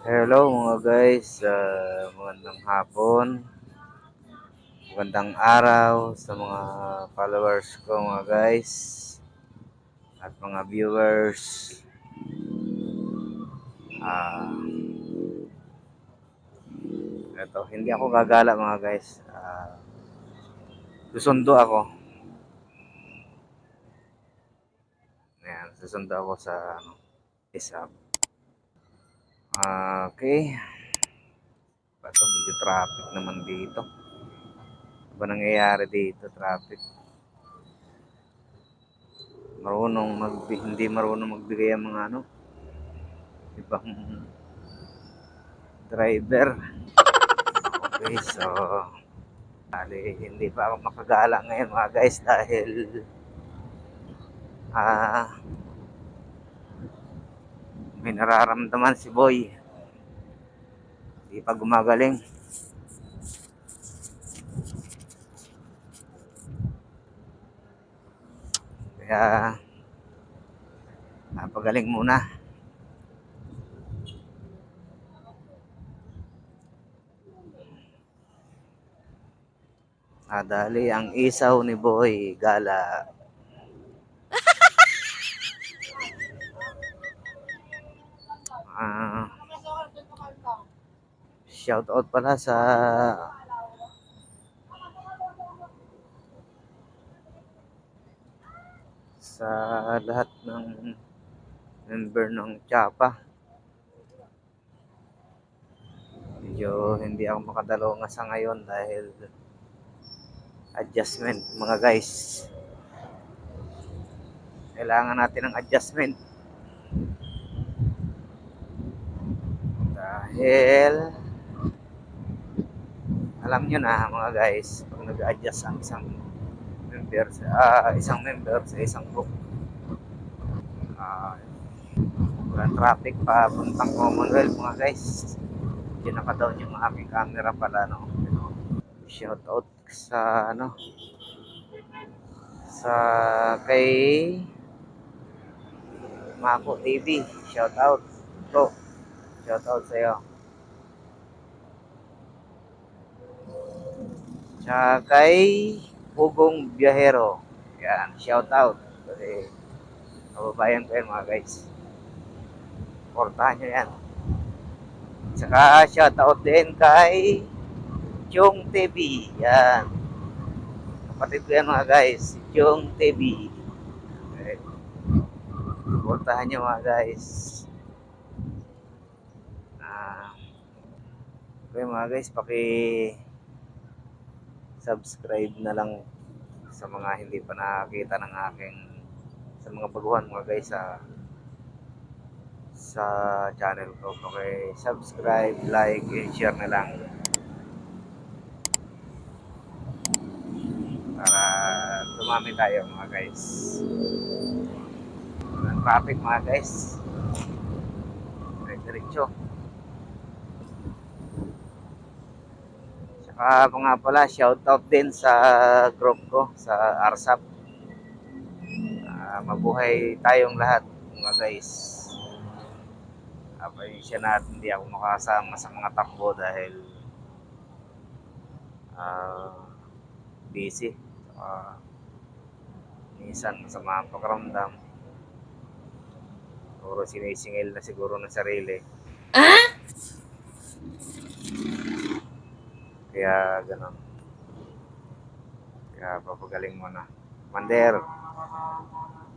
Hello mga guys, magandang hapon, magandang araw sa mga followers ko mga guys at mga viewers. Ah, hindi ako gagala mga guys. Susundo ako. Ayan, susundo ako sa isa. Okay. Bato medyo traffic naman dito. Ano ba nangyayari dito? Traffic. Hindi marunong magbigay ang mga ibang driver. Okay, so hindi pa ako makagala ngayon mga guys dahil ah, may nararamdaman si Boy. Hindi pa gumagaling. Kaya napagaling muna. Dali ang isaw ni Boy Gala. Ah, Shout out pala sa lahat ng member ng Chapa. Medyo hindi ako makadalo nga sa ngayon dahil adjustment mga guys. Kailangan natin ng adjustment. Dahil alam nyo na mga guys, pag nag-adjust ang isang member sa isang group, uh, walang traffic pa puntang Commonwealth mga guys. Yun naka-down yung aking camera pala no. Shout out sa kay Mako TV. Shout out bro. Shout out sa iyo. Tsaka kay Pugong Biyahero. Yan, shout out. Kasi kababayan ko yan mga guys. Portahan nyo yan. Tsaka shout out din kay Chong TV. Yan. Kapatid ko yan mga guys. Chong TV. Okay. Portahan nyo mga guys. Okay mga guys, subscribe na lang sa mga hindi pa nakakita ng aking sa mga baguhan mga guys sa channel ko. Okay, subscribe, like, and share na lang para dumami tayo mga guys. Ang traffic mga guys. Diretso. Saka mga pala, shoutout din sa group ko sa ARSAP. Mabuhay tayong lahat mga guys. Pasensya na at hindi ako makasama sa mga takbo dahil busy. Minsan masama ang pakiramdam. Siguro sinisingil na siguro ng sarili. Kaya ganun. Kaya papagaling mo na. Mander,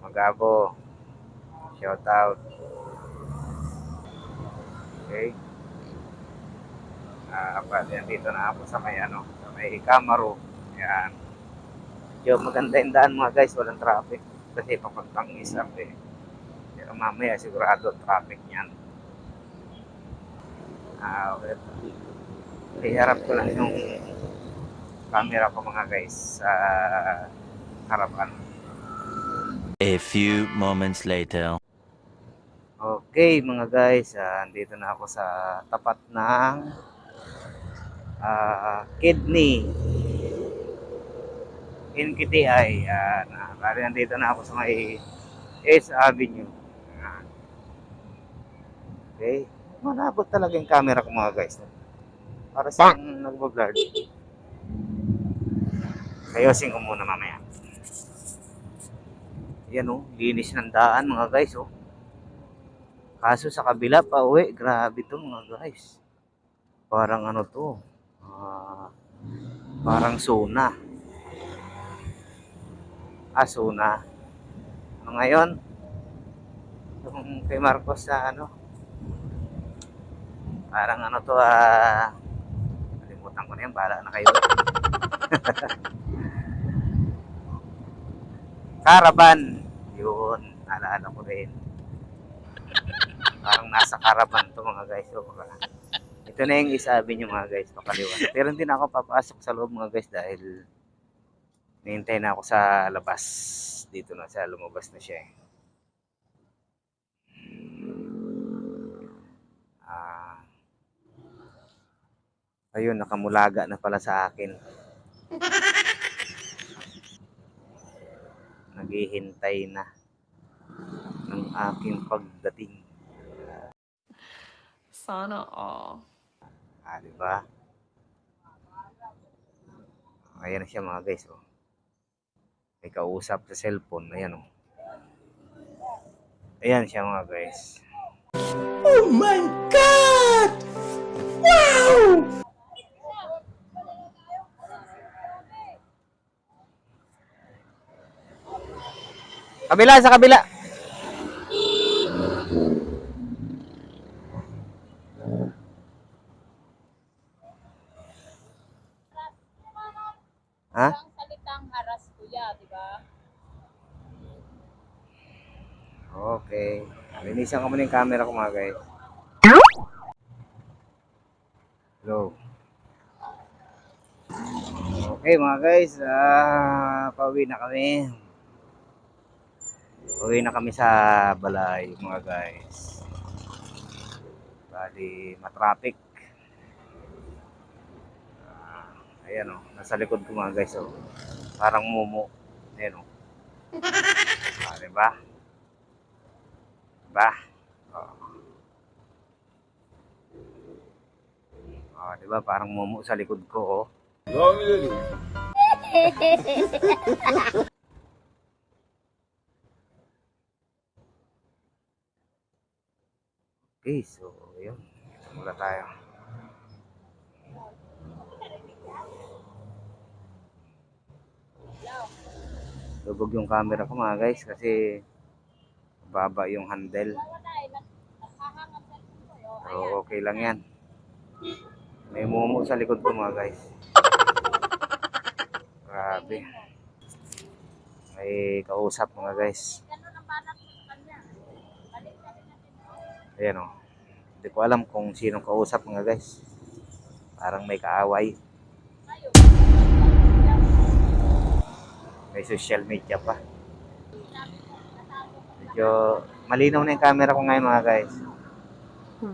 Magabo, shout out. Okay. Dito na ako sa may Camaro. Yan. Medyo maganda yung daan mga guys, walang traffic. Kasi papuntang isang Pero mamaya sigurado traffic niyan. Okay. Iharap ko lang yung camera ko mga guys sa harapan. A few moments later. Okay mga guys, andito na ako sa tapat ng kidney NKTI. Bali nandito na ako sa may S Avenue. Okay. Malabo talaga yung camera ko mga guys. Para sa nagbo-vlog. Ayusin ko muna mamaya. Yan oh, linis ng daan mga guys oh. Kaso sa kabila pa uwi, grabe to mga guys. Parang ano to, parang zona. Zona. Ano ngayon? Yung kay Marcos sa ano, parang ano to, kalimutan ko na yan, bahala na kayo. Caravan. Yun, naalala ko rin. Parang nasa caravan to mga guys. So, ito na yung isabi nyo mga guys, pakaliwa. Pero hindi na ako papasok sa loob mga guys dahil nihintay na ako sa labas. Dito na sa lumabas na siya eh. Ayun, nakamulaga na pala sa akin. Naghihintay na ng aking pagdating. Sana all. Diba? Ayan na siya mga guys. Oh. May kausap sa cellphone. Ayan oh. Ayan siya mga guys. Oh my God! Wow! Kabila, sa kabila. Ha? Ang salitang haras kuya, di ba? Okay. Linisan ko muna yung camera ko mga guys. Hello. Okay mga guys, pauwi na kami. Pauwi na kami sa balay mga guys. Bali, matraffic. Ayan o, nasa likod ko mga guys o. Parang mumu. Ayan o. Diba? Diba? Diba? Parang mumu sa likod ko o. Okay, so yun. Mula tayo. Lubog yung camera ko mga guys kasi baba yung handle. So okay lang yan. May mumu sa likod ko mga guys. Grabe. May kausap mga guys. Ayan o. Hindi ko alam kung sinong kausap mga guys. Parang may kaaway. May social media pa. Medyo malinaw na yung camera ko ngayon mga guys.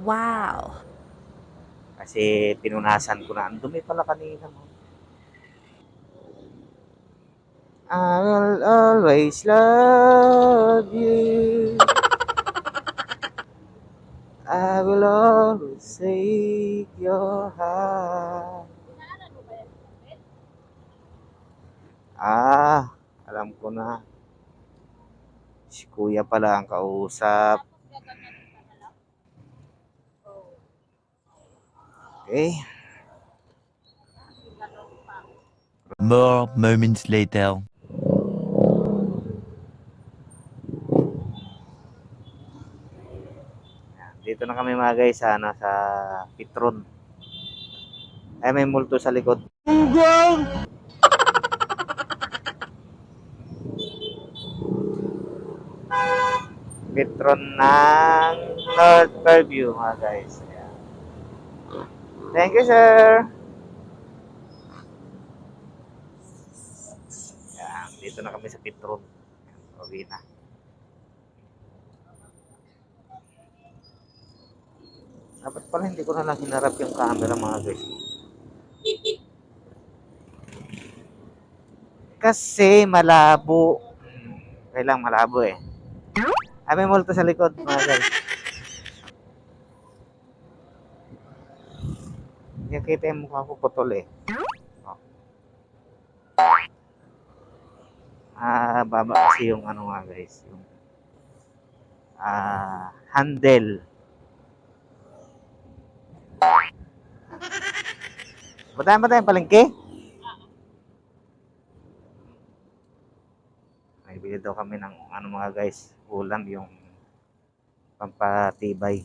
Wow. Kasi pinunasan ko na. Ang dumi pala kanina. I will always love you. I will always take your heart. Alam ko na. Si kuya pala ang kausap. Okay. More moments later. Dito na kami mga guys sa Petron. Ay, may multo sa likod. Petron ng North Fairview mga guys. Ayan. Thank you sir. Ayan, dito na kami sa Petron. Uwi na. Dapat pala hindi ko na lang hinarap yung camera mga guys. Kasi malabo. Kailang malabo eh. May multo sa likod mga guys. Kita yung mukha ko putol eh. Oh. Baba kasi yung ano nga guys, yung handle. Batayan ba tayong palengke? May bili daw kami ng ano mga guys, ulam yung pampatibay.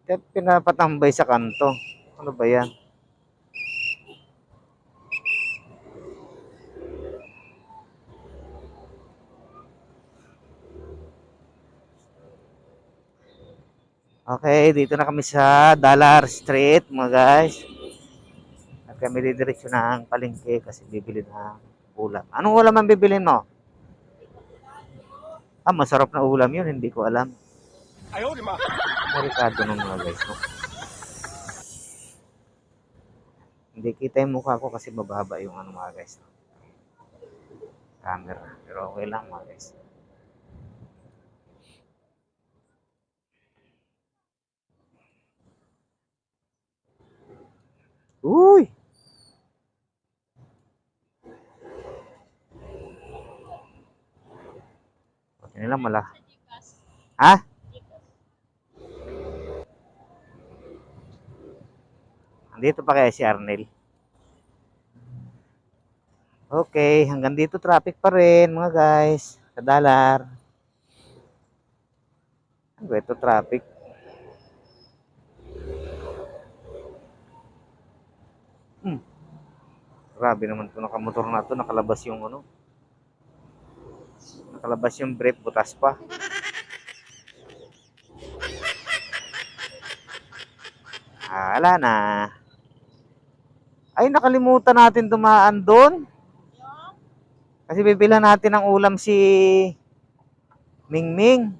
Kaya pinapatambay sa kanto. Ano ba yan? Okay, dito na kami sa Dollar Street mga guys. At kami didiretso ng palengke kasi bibili ng ulam. Anong ulam ang bibilin mo? Masarap na ulam yun. Hindi ko alam. Ayaw, lima. Marikado ng mga guys. No? Hindi kita yung mukha ko kasi mababa yung ano mga guys. No? Camera. Pero okay lang mga guys. Uy! Okay nila mala. Ha? Andito pa kaya si Arnel? Okay, hanggang dito traffic pa rin mga guys. Sa Dollar. Ano ito traffic? Grabe naman ito nakamotor na ito. Nakalabas yung ano. Nakalabas yung brake. Butas pa. Wala na. Ay, nakalimutan natin dumaan doon. Kasi bibilhan natin ng ulam si Mingming.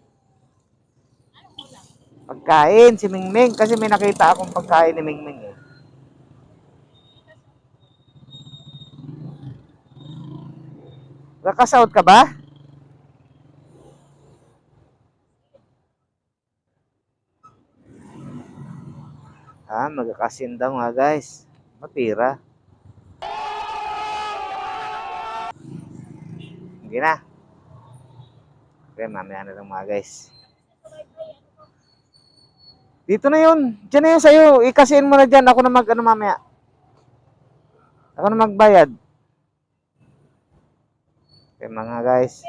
Pagkain si Mingming. Kasi may nakita akong pagkain ni Mingming eh. Nakasout ka ba? Magkakasin daw nga guys. Mapira. Hindi na. Okay, mamaya na lang mga guys. Dito na yun. Diyan na yun sa'yo. Ikasiin mo na dyan. Ako na mag-ano mamaya. Ako na magbayad. Okay mga guys.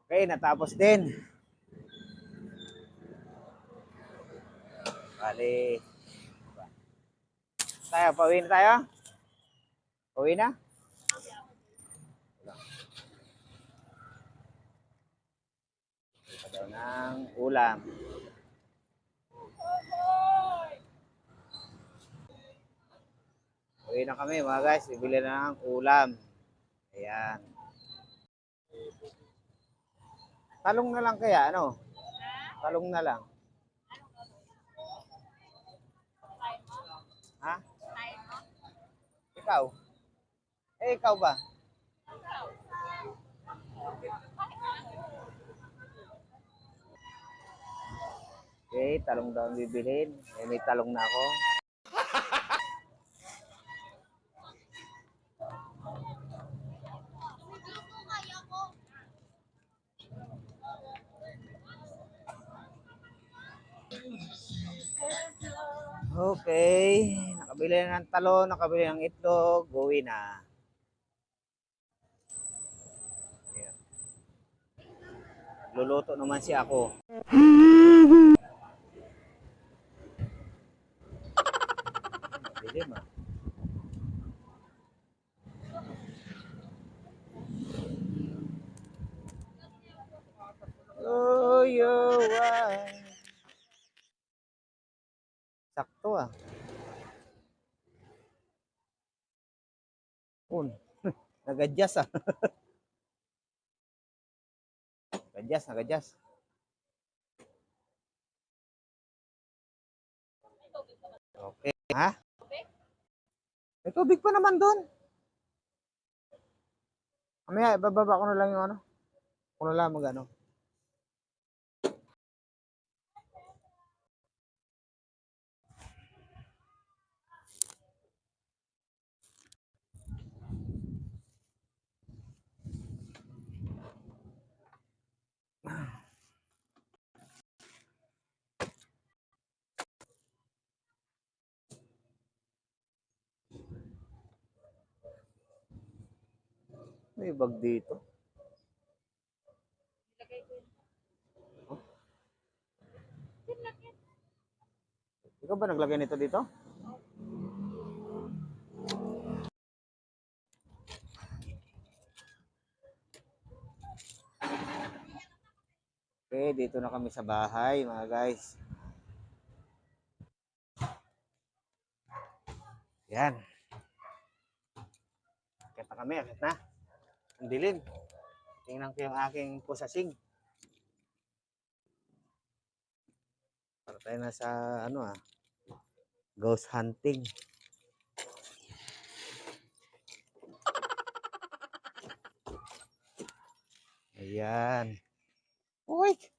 Okay, natapos din. Bali. Pauwi na tayo? Pauwi na? Ito daw ng ulam. Pauwi na kami mga guys. Bibili na ng ulam. Ayan. Talong na lang kaya, ano? Talong na lang. Ha? Ikaw? Ikaw ba? Okay, talong daw ang bibilhin. May talong na ako. Okay, nakabili na ng talon, nakabili ng itlog, uwi na. Ayan. Luluto naman si ako. Dilim ah. Oh, sakto ah. Nagadyas ah. Nagadyas. Okay. Ha? May tubig pa naman doon. Mamaya, bababa ko na lang yung ano. Kung na lang mag-ano. May bag dito. Ikaw ba naglagay nito dito? Okay, dito na kami sa bahay, mga guys. Yan. Akit na kami, akit na. Ang dilim. Tingnan ko yung aking pusasing. Para tayo na sa, ano ghost hunting. Ayan. Uy!